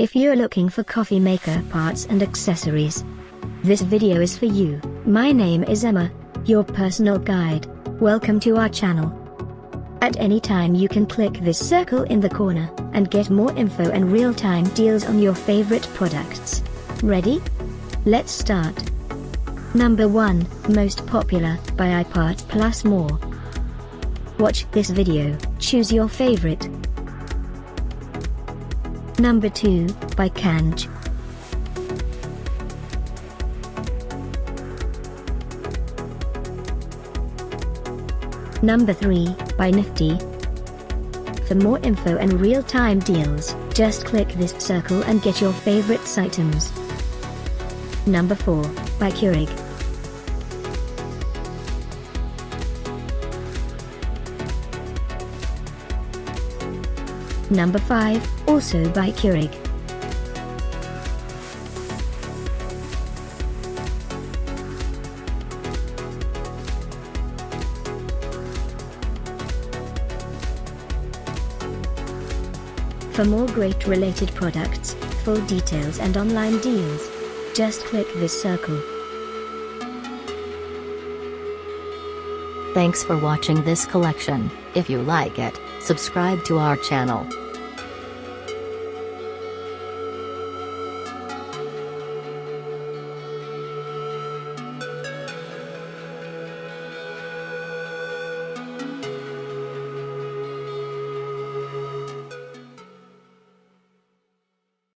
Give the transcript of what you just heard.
If you're looking for coffee maker parts and accessories, this video is for you. My name is Emma, your personal guide. Welcome to our channel. At any time you can click this circle in the corner, and get more info and real-time deals on your favorite products. Ready? Let's start. Number 1, Most Popular, by iPartsPlusMore. Watch this video, choose your favorite. Number 2, by Kanj. Number 3, by NIFTY. For more info and real-time deals, just click this circle and get your favorite items. Number 4, by Keurig. Number 5, also by Keurig. For more great related products, full details and online deals, just click this circle. Thanks for watching this collection. If you like it, subscribe to our channel.